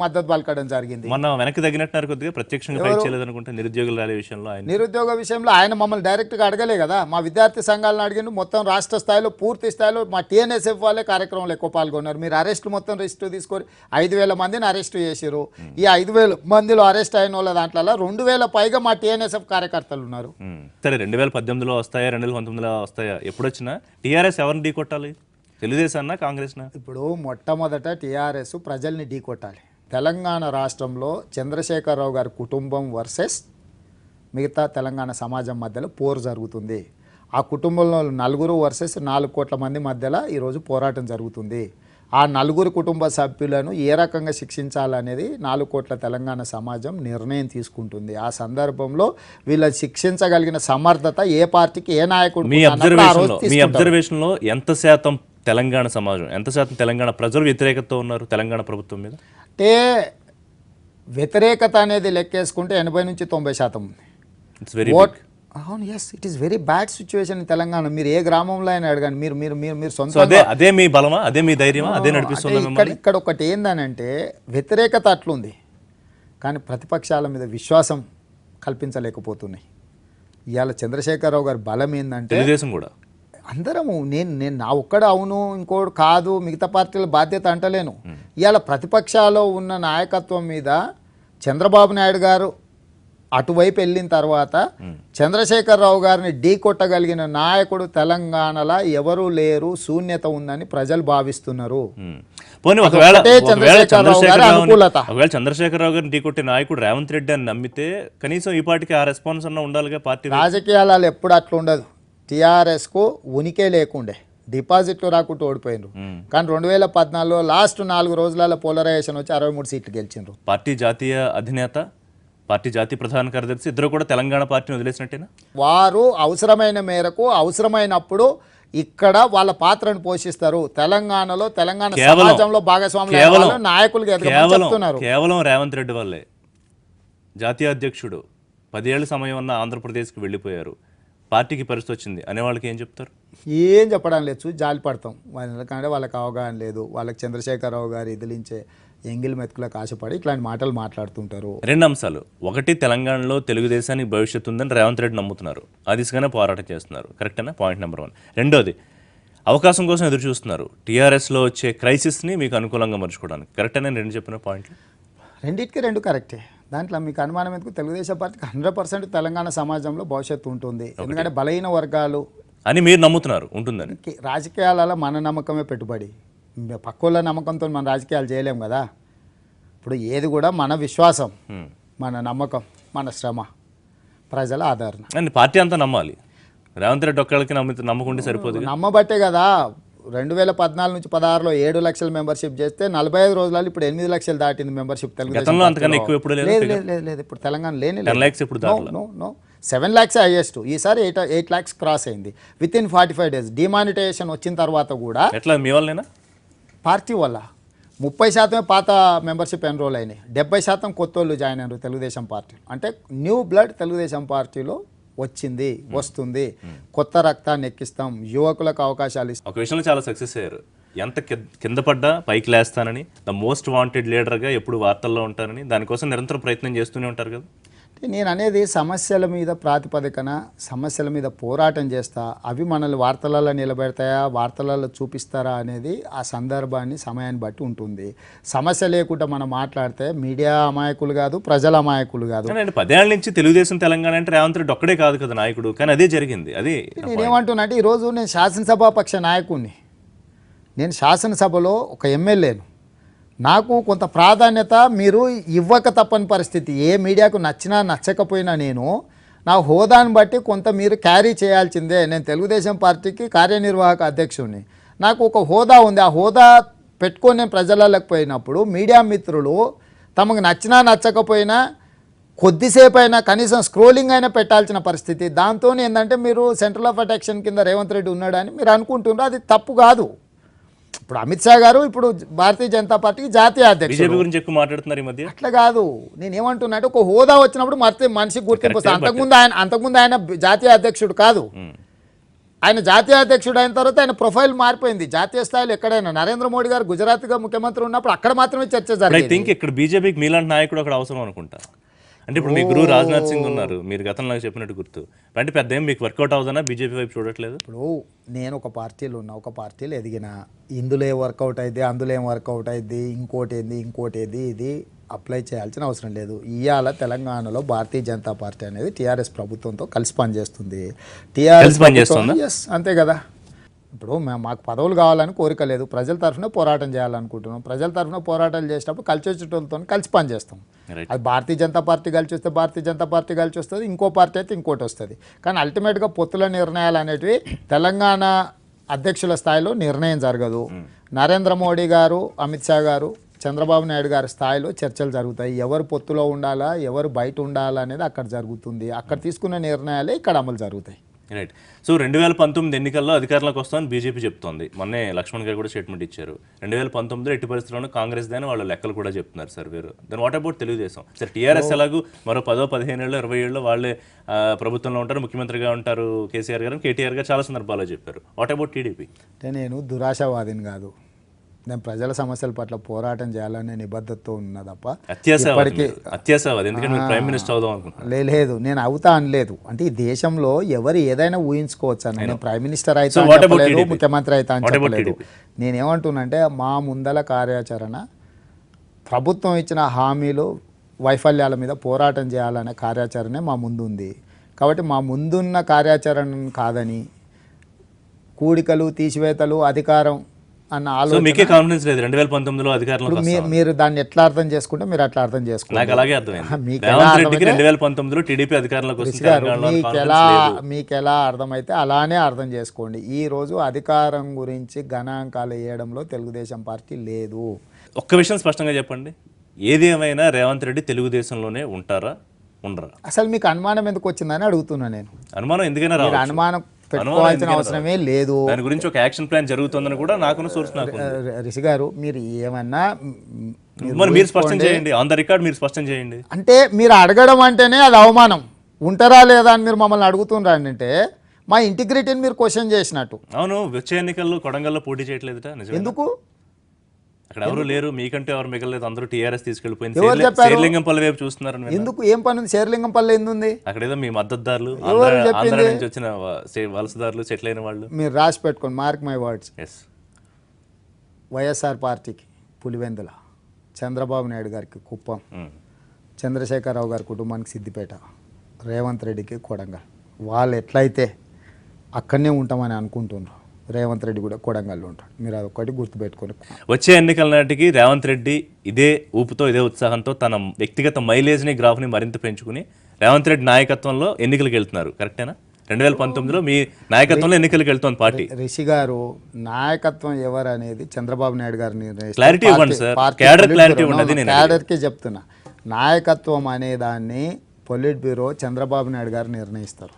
[SPEAKER 2] మద్దతు పలకడం జరిగింది.
[SPEAKER 1] మన వెనక్కి తగ్గినట్టున్నారు కొద్దిగా, ప్రత్యక్షంగా ఫైట్ చేయలేదనుకుంటే నిరుద్యోగుల ర్యాలీ విషయంలో.
[SPEAKER 2] నిరుద్యోగ విషయంలో ఆయన మమ్మల్ని డైరెక్ట్గా అడగలే కదా, మా విద్యార్థి సంఘాలను అడిగిండు. మొత్తం రాష్ట్ర స్థాయిలో పూర్తి స్థాయిలో మా టీఎన్ఎస్ఎఫ్ వాళ్ళే కార్యక్రమంలో ఎక్కువ పాల్గొన్నారు. మీరు అరెస్టులు మొత్తం రిజిస్టర్ తీసుకొని 5,000 మందిని అరెస్ట్ చేశారు. ఈ 5,000 మందిలో అరెస్ట్ అయిన వాళ్ళ దాంట్లో 2,000 పైగా మా టీఎన్ఎస్ఎఫ్ కార్యకర్తలు ఉన్నారు.
[SPEAKER 1] సరే, 2018లో వస్తాయా, 2019లో వస్తాయా, ఎప్పుడు వచ్చినా టీఆర్ఎస్ ఎవరిని ఢీ కొట్టాలి? తెలుగుదేశం కాంగ్రెస్నా?
[SPEAKER 2] ఇప్పుడు మొట్టమొదట టీఆర్ఎస్ ప్రజల్ని ఢీ కొట్టాలి. తెలంగాణ రాష్ట్రంలో చంద్రశేఖరరావు గారి కుటుంబం వర్సెస్ మిగతా తెలంగాణ సమాజం మధ్యలో పోరు జరుగుతుంది. ఆ కుటుంబంలో 4 వర్సెస్ 4 కోట్ల మంది మధ్యలో ఈరోజు పోరాటం జరుగుతుంది. ఆ నలుగురు కుటుంబ సభ్యులను ఏ రకంగా శిక్షించాలనేది 4 కోట్ల తెలంగాణ సమాజం నిర్ణయం తీసుకుంటుంది. ఆ సందర్భంలో వీళ్ళని శిక్షించగలిగిన సమర్థత ఏ పార్టీకి ఏ నాయకుడు
[SPEAKER 1] మీ అబ్జర్వేషన్లో ఎంత శాతం తెలంగాణ సమాజం, ఎంత శాతం తెలంగాణ ప్రజలు వ్యతిరేకతతో ఉన్నారు తెలంగాణ ప్రభుత్వం మీద?
[SPEAKER 2] అంటే వ్యతిరేకత అనేది లెక్కేసుకుంటే 80-90% ఉంది.
[SPEAKER 1] ఇట్స్ వెరీ
[SPEAKER 2] అవును, yes, it is very bad situation in Telangana. మీరు ఏ గ్రామంలో అయినా అడగండి, మీరు మీరు మీరు మీరు
[SPEAKER 1] సో
[SPEAKER 2] సొంత
[SPEAKER 1] అదే మీ బలమా, అదే మీ ధైర్యమా, అదే నడిపిస్తుంది
[SPEAKER 2] ఇక్కడ ఒకటి ఏందనంటే వ్యతిరేకత అట్లుంది, కానీ ప్రతిపక్షాల మీద విశ్వాసం కల్పించలేకపోతున్నాయి. ఇవాళ చంద్రశేఖరరావు గారి బలం ఏంటంటే
[SPEAKER 1] తెలుగుదేశం కూడా
[SPEAKER 2] అందరము నేను నా ఒక్కడ అవును ఇంకోటి కాదు మిగతా పార్టీల బాధ్యత అంటలేను. ఇవాళ ప్రతిపక్షాల్లో ఉన్న నాయకత్వం మీద చంద్రబాబు నాయుడు గారు అటువైపు వెళ్ళిన తర్వాత చంద్రశేఖరరావు గారిని ఢీ కొట్టగలిగిన నాయకుడు తెలంగాణలో ఎవరూ లేరు, శూన్యత ఉందని ప్రజలు భావిస్తున్నారు.
[SPEAKER 1] ఒకవేళ చంద్రశేఖరరావు గారిని ఢీ కొట్టే నాయకుడు రేవంత్ రెడ్డి అని నమ్మితే కనీసం ఈ పార్టీకి ఆ రెస్పాన్స్ అన్న ఉండాలిగా. పార్టీ
[SPEAKER 2] రాజకీయాలలో ఎప్పుడు అట్లా ఉండదు. టీఆర్ఎస్కు ఉనికే లేకుండే, డిపాజిట్లు రాకుండా ఓడిపోయినారు. కానీ 2014లో లాస్ట్ 4 రోజులలో పోలరైజేషన్ వచ్చి 63 సీట్లు గెలిచిండ్రు.
[SPEAKER 1] పార్టీ జాతీయ అధినేత, పార్టీ జాతీయ ప్రధాన కార్యదర్శి ఇద్దరు కూడా తెలంగాణ పార్టీని వదిలేసినట్టేనా?
[SPEAKER 2] వారు అవసరమైన మేరకు అవసరమైనప్పుడు ఇక్కడ వాళ్ళ పాత్రను పోషిస్తారు. తెలంగాణలో తెలంగాణ సమాజంలో భాగస్వాములు నాయకులుగా చెప్తున్నారు.
[SPEAKER 1] కేవలం రేవంత్ రెడ్డి వల్లే జాతీయ అధ్యక్షుడు 10 ఏళ్ల సమయం ఉన్న ఆంధ్రప్రదేశ్కి వెళ్ళిపోయారు, పార్టీకి పరిస్థితి వచ్చింది అనే వాళ్ళకి ఏం చెప్తారు?
[SPEAKER 2] ఏం చెప్పడం లేదు, జాలి పడతాం. ఎందుకంటే వాళ్ళకి అవగాహన లేదు. వాళ్ళకి చంద్రశేఖరరావు గారు ఎదిలించే ఎంగిల్ మెతుకులకు ఆశపడి ఇట్లాంటి మాటలు మాట్లాడుతుంటారు.
[SPEAKER 1] 2 అంశాలు. ఒకటి, తెలంగాణలో తెలుగుదేశానికి భవిష్యత్తు ఉందని రేవంత్ రెడ్డి నమ్ముతున్నారు, ఆ దిశగానే పోరాటం చేస్తున్నారు, కరెక్టేనా? Point number 1. రెండోది, అవకాశం కోసం ఎదురు చూస్తున్నారు టీఆర్ఎస్లో వచ్చే క్రైసిస్ని మీకు అనుకూలంగా మర్చుకోవడానికి, కరెక్టేనా? నేను చెప్పిన పాయింట్లు
[SPEAKER 2] రెండింటికి 2 కరెక్టే. దాంట్లో మీకు అనుమానం ఎందుకు? తెలుగుదేశం పార్టీకి 100% తెలంగాణ సమాజంలో భవిష్యత్తు ఉంటుంది. ఎందుకంటే బలహీన వర్గాలు
[SPEAKER 1] అని మీరు నమ్ముతున్నారు ఉంటుందని.
[SPEAKER 2] రాజకీయాలలో మన నమ్మకమే పెట్టుబడి, పక్కోళ్ళ నమ్మకంతో మన రాజకీయాలు చేయలేం కదా. ఇప్పుడు ఏది కూడా మన విశ్వాసం, మన నమ్మకం, మన శ్రమ, ప్రజల ఆదరణ.
[SPEAKER 1] అండ్ పార్టీ అంతా నమ్మాలి. రేవంత్ రెడ్డి ఒక్కళ్ళకి నమ్మకుంటే సరిపోదు.
[SPEAKER 2] నమ్మబట్టే కదా 2014 నుంచి 16లో 7 లక్షల మెంబర్షిప్ చేస్తే 45 రోజులలో ఇప్పుడు 8 లక్షలు దాటింది మెంబర్షిప్.
[SPEAKER 1] గతంలో అంతకన్నా ఎక్కువ ఎప్పుడు లేదు.
[SPEAKER 2] ఇప్పుడు తెలంగాణ లేని
[SPEAKER 1] 10 lakhs ఇప్పుడు దాటలా.
[SPEAKER 2] No 7 lakhs highest. ఈసారి 8 lakhs క్రాస్ అయింది విత్ ఇన్ 45 days. డిమానిటైజేషన్ వచ్చిన తర్వాత కూడా
[SPEAKER 1] ఎట్లా మీ వాళ్ళైనా
[SPEAKER 2] పార్టీ వల్ల 30% పాత మెంబర్షిప్ ఎన్రోల్ అయినాయి, 70% కొత్త వాళ్ళు జాయిన్ అయ్యారు తెలుగుదేశం పార్టీ. అంటే న్యూ బ్లడ్ తెలుగుదేశం పార్టీలో వచ్చింది, వస్తుంది. కొత్త రక్తాన్ని ఎక్కిస్తాం, యువకులకు అవకాశాలు ఇస్తాం.
[SPEAKER 1] ఒక విషయంలో చాలా సక్సెస్ అయ్యారు. ఎంత కింద పడ్డా పైకి లేస్తానని, ద మోస్ట్ వాంటెడ్ లీడర్గా ఎప్పుడు వార్తల్లో ఉంటానని, దానికోసం నిరంతరం ప్రయత్నం చేస్తూనే ఉంటారు కదా.
[SPEAKER 2] నేను అనేది సమస్యల మీద ప్రాతిపదికన సమస్యల మీద పోరాటం చేస్తా, అవి మనల్ని వార్తలలో నిలబెడతాయా, వార్తలలో చూపిస్తారా అనేది ఆ సందర్భాన్ని సమయాన్ని బట్టి ఉంటుంది. సమస్య లేకుండా మనం మాట్లాడితే మీడియా అమాయకులు కాదు, ప్రజల అమాయకులు కాదు.
[SPEAKER 1] 10 ఏళ్ల నుంచి తెలుగుదేశం తెలంగాణ అంటే రేవంత్ రెడ్డి ఒక్కడే కాదు కదా నాయకుడు, కానీ అదే జరిగింది. అది
[SPEAKER 2] నేనేమంటున్నా అంటే ఈరోజు నేను శాసనసభాపక్ష నాయకుడిని, నేను శాసనసభలో ఒక ఎమ్మెల్యేను. నాకు కొంత ప్రాధాన్యత మీరు ఇవ్వక తప్పని పరిస్థితి. ఏ మీడియాకు నచ్చినా నచ్చకపోయినా నేను నా హోదాను బట్టి కొంత మీరు క్యారీ చేయాల్సిందే. నేను తెలుగుదేశం పార్టీకి కార్యనిర్వాహక అధ్యక్షుడిని, నాకు ఒక హోదా ఉంది. ఆ హోదా పెట్టుకొని నేను ప్రజలకు పోయినప్పుడు మీడియా మిత్రులు తమకు నచ్చినా నచ్చకపోయినా కొద్దిసేపు అయినా కనీసం స్క్రోలింగ్ అయినా పెట్టాల్సిన పరిస్థితి. దాంతో ఏంటంటే మీరు సెంట్రల్ ఆఫ్ అటెన్షన్ కింద రేవంత్ రెడ్డి ఉన్నాడని మీరు అనుకుంటున్నారు, అది తప్పు కాదు. ఇప్పుడు అమిత్ షా గారు ఇప్పుడు భారతీయ జనతా పార్టీకి జాతీయ అధ్యక్షుడు
[SPEAKER 1] గురించి ఎక్కువ మాట్లాడుతున్నారు ఈ మధ్య.
[SPEAKER 2] అట్లా కాదు, నేను ఏమంటున్నా అంటే ఒక హోదా వచ్చినప్పుడు మనిషికి గుర్తింపు వస్తుంది. అంతకుముందు ఆయన జాతీయ అధ్యక్షుడు కాదు. ఆయన జాతీయ అధ్యక్షుడు అయిన తర్వాత ఆయన ప్రొఫైల్ మారిపోయింది. జాతీయ స్థాయిలో ఎక్కడైనా నరేంద్ర మోడీ గారు గుజరాత్గా ముఖ్యమంత్రి ఉన్నప్పుడు అక్కడ మాత్రమే చర్చ జరిగింది.
[SPEAKER 1] ఐ థింక్ ఇక్కడ బీజేపీకి మీలాంటి నాయకుడు అక్కడ అవసరం అనుకుంటా. అంటే ఇప్పుడు మీ గురువు రాజ్నాథ్ సింగ్ ఉన్నారు, మీరు గతంలో చెప్పినట్టు గుర్తు. అంటే పెద్ద ఏం మీకు వర్కౌట్ అవుతుందా? బీజేపీ వైపు చూడట్లేదు.
[SPEAKER 2] ఇప్పుడు నేను ఒక పార్టీలో ఉన్నా, ఒక పార్టీలో ఎదిగిన, ఇందులో ఏ వర్కౌట్ అయింది, అందులో ఏం వర్కౌట్ అయింది, ఇంకోటి ఏది ఇది అప్లై చేయాల్సిన అవసరం లేదు. ఇవాళ తెలంగాణలో భారతీయ జనతా పార్టీ అనేది టీఆర్ఎస్ ప్రభుత్వంతో కలిసి పనిచేస్తుంది. ఎస్, అంతే కదా. ఇప్పుడు మాకు పదవులు కావాలని కోరిక లేదు, ప్రజల తరఫున పోరాటం చేయాలనుకుంటున్నాం. ప్రజల తరఫున పోరాటాలు చేసినప్పుడు కలిసి వచ్చేటోళ్ళతో కలిసి పనిచేస్తాం. అది భారతీయ జనతా పార్టీ కలిసి వస్తే భారతీయ జనతా పార్టీ కలిసి వస్తుంది, ఇంకో పార్టీ అయితే ఇంకోటి వస్తుంది. కానీ అల్టిమేట్గా పొత్తుల నిర్ణయాలు అనేటివి తెలంగాణ అధ్యక్షుల స్థాయిలో నిర్ణయం జరగదు. నరేంద్ర మోడీ గారు, అమిత్ షా గారు, చంద్రబాబు నాయుడు గారి స్థాయిలో చర్చలు జరుగుతాయి. ఎవరు పొత్తులో ఉండాలా, ఎవరు బయట ఉండాలా అనేది అక్కడ జరుగుతుంది. అక్కడ తీసుకున్న నిర్ణయాలే ఇక్కడ అమలు జరుగుతాయి.
[SPEAKER 1] రైట్. సో 2019 ఎన్నికల్లో అధికారంలోకి వస్తామని బీజేపీ చెప్తోంది. మొన్నే లక్ష్మణ్ గారు కూడా స్టేట్మెంట్ ఇచ్చారు. 2019 ఎట్టి పరిస్థితుల్లోనూ కాంగ్రెస్ దాని వాళ్ళ లెక్కలు కూడా చెప్తున్నారు సార్ వీరు. Then what about Telugu Desam? Sir TRS ఎలాగూ మరో 10-15 ఏళ్ళు 20 ఏళ్ళు వాళ్ళే ప్రభుత్వంలో ఉంటారు, ముఖ్యమంత్రిగా ఉంటారు కేసీఆర్ గారు, కేటీఆర్ గారు చాలా సందర్భాల్లో చెప్పారు. What about TDP?
[SPEAKER 2] అంటే నేను దురాశావాదిని కాదు. నేను ప్రజల సమస్యల పట్ల పోరాటం చేయాలనే నిబద్ధతతో ఉన్నా తప్ప
[SPEAKER 1] అత్యాశావాది ఎందుకంటే మీరు ప్రైమ్ మినిస్టర్ అవుదాం అనుకుంటున్నాను.
[SPEAKER 2] లేదు, నేను అవుతా అనలేదు. అంటే ఈ దేశంలో ఎవరు ఏదైనా ఊహించుకోవచ్చు అని. నేను ప్రైమ్ మినిస్టర్ అయితే ముఖ్యమంత్రి అయితే అని చెప్పలేదు. నేనేమంటున్నానంటే మా ముందల కార్యాచరణ ప్రభుత్వం ఇచ్చిన హామీలు వైఫల్యాల మీద పోరాటం చేయాలనే కార్యాచరణే మా ముందు ఉంది. కాబట్టి మా ముందున్న కార్యాచరణ కాదని కూడికలు, తీసివేతలు, అధికారం అన్న ఆలోచన
[SPEAKER 1] మీకే కాన్ఫిడెన్స్ లేదు 2019లో అధికారంలో.
[SPEAKER 2] మీరు దాన్ని ఎట్లా అర్థం చేసుకుంటే మీరు అట్లా అర్థం చేసుకోండి.
[SPEAKER 1] నాకు అలాగే అర్థమైంది. రేవంత్ రెడ్డికి 2019లో టీడీపీ అధికారంలోకి వస్తుంది.
[SPEAKER 2] మీకు ఎలా అర్థమైతే అలానే అర్థం చేసుకోండి. ఈ రోజు అధికారం గురించి గణాంకాలు వేయడంలో తెలుగుదేశం పార్టీ లేదు.
[SPEAKER 1] ఒక్క విషయం స్పష్టంగా చెప్పండి, ఏది ఏమైనా రేవంత్ రెడ్డి తెలుగుదేశంలోనే ఉంటారా, ఉండరా?
[SPEAKER 2] అసలు మీకు అనుమానం ఎందుకు వచ్చిందని అడుగుతున్నా నేను.
[SPEAKER 1] అనుమానం ఎందుకైనా రావచ్చు.
[SPEAKER 2] అనుమానం పెట్టుకోవాల్సిన అవసరమే లేదు.
[SPEAKER 1] దాని గురించి ఒక యాక్షన్ ప్లాన్ జరుగుతుందని కూడా నాకున్న సోర్స్ నాకు.
[SPEAKER 2] రిషి గారు, మీరు ఏమన్నా
[SPEAKER 1] మీరు స్పష్టం చేయండి, ఆన్ ద రికార్డ్ మీరు స్పష్టం చేయండి.
[SPEAKER 2] అంటే మీరు అడగడం అంటేనే అది అవమానం. ఉంటారా లేదా అని మీరు మమ్మల్ని అడుగుతున్నారు అంటే మా ఇంటిగ్రిటీని మీరు క్వశ్చన్ చేసినట్టు.
[SPEAKER 1] అవును, వచ్చే ఎన్నికల్లో కొడంగల్లో పోటీ చేయట్లేదుట,
[SPEAKER 2] ఎందుకు?
[SPEAKER 1] అక్కడ ఎవరు లేరు, మీకంటే ఎవరు మిగలేదు, అందరూ టీఆర్ఎస్ తీసుకెళ్లిపోయింది. శేర్లింగంపల్లి వైపు చూస్తున్నారు.
[SPEAKER 2] ఎందుకు? ఏం పని ఉంది శేర్లింగంపల్లి? ఎందుంది
[SPEAKER 1] అక్కడ? ఏదో మీ మద్దతుదారులు, ఆంధ్ర నుంచి వచ్చిన వలసదారులు, సెటిల్ అయిన వాళ్ళు.
[SPEAKER 2] మీరు రాసి పెట్టుకోండి, మార్క్ మై వర్డ్స్. వైఎస్ఆర్ పార్టీకి పులివెందుల, చంద్రబాబు నాయుడు గారికి కుప్పం, చంద్రశేఖరరావు గారి కుటుంబానికి సిద్దిపేట, రేవంత్ రెడ్డికి కొడంగల్. వాళ్ళు ఎట్లయితే అక్కడనే ఉంటామని అనుకుంటున్నారు, రేవంత్ రెడ్డి కూడా కొడంగల్లో ఉంటాడు. మీరు అదొక్కటి గుర్తుపెట్టుకొని
[SPEAKER 1] వచ్చే ఎన్నికల నాటికి రేవంత్ రెడ్డి ఇదే ఊపుతో, ఇదే ఉత్సాహంతో తన వ్యక్తిగత మైలేజ్ని, గ్రాఫ్ని మరింత పెంచుకుని రేవంత్ రెడ్డి నాయకత్వంలో ఎన్నికలకు వెళ్తున్నారు. కరెక్టేనా? 2019లో మీ నాయకత్వంలో ఎన్నికలకు వెళ్తోంది పార్టీ.
[SPEAKER 2] రిషి గారు, నాయకత్వం ఎవరు అనేది చంద్రబాబు నాయుడు గారు
[SPEAKER 1] క్లారిటీ ఇవ్వండి సార్. క్యాడర్ క్లారిటీ ఉండదు. నేను
[SPEAKER 2] క్యాడర్కి చెప్తున్నా, నాయకత్వం అనే దాన్ని పొలిట్ బ్యూరో చంద్రబాబు నాయుడు గారు నిర్ణయిస్తారు.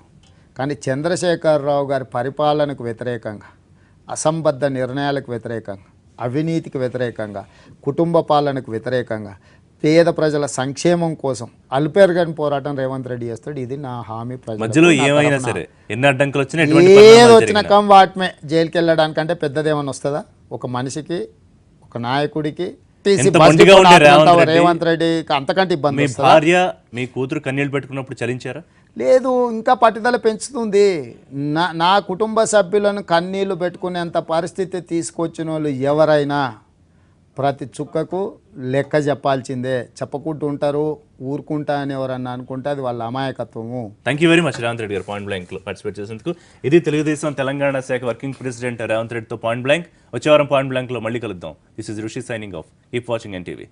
[SPEAKER 2] కానీ చంద్రశేఖరరావు గారి పరిపాలనకు వ్యతిరేకంగా, అసంబద్ధ నిర్ణయాలకు వ్యతిరేకంగా, అవినీతికి వ్యతిరేకంగా, కుటుంబ పాలనకు వ్యతిరేకంగా, పేద ప్రజల సంక్షేమం కోసం అల్పెరగని పోరాటం రేవంత్ రెడ్డి చేస్తాడు. ఇది నా హామీ.
[SPEAKER 1] మధ్యలో ఏమైనా సరే, ఎన్ని అడ్డంకులు వచ్చినా,
[SPEAKER 2] ఏది వచ్చినా కం వాటమే. జైలుకి వెళ్ళడానికంటే పెద్దదేమన్నా వస్తుందా? ఒక మనిషికి, ఒక నాయకుడికి రేవంత్ రెడ్డికి అంతకంటే ఇబ్బంది.
[SPEAKER 1] మీ భార్య, మీ కూతురు కన్నీళ్ళు పెట్టుకున్నప్పుడు చలించారా?
[SPEAKER 2] లేదు, ఇంకా పట్టుదల పెంచుతుంది. నా కుటుంబ సభ్యులను కన్నీళ్లు పెట్టుకునేంత పరిస్థితి తీసుకొచ్చిన వాళ్ళు ఎవరైనా ప్రతి చుక్కకు లెక్క చెప్పాల్సిందే. చెప్పకుంటూ ఉంటారు, ఊరుకుంటా అని ఎవరన్నా అనుకుంటే అది వాళ్ళ అమాయకత్వము.
[SPEAKER 1] Thank you very much Revanth Reddy గారు పాయింట్ బ్లాంక్లో పార్టిసిపేట్ చేసేందుకు. ఇది తెలుగుదేశం తెలంగాణ శాఖ వర్కింగ్ ప్రెసిడెంట్ రేవంత్ రెడ్డితో పాయింట్ బ్లాంక్. వచ్చే వారం పాయింట్ బ్లాంక్లో మళ్ళీ కలుద్దాం. దిస్ ఇస్ ఋషి signing off. Keep watching NTV.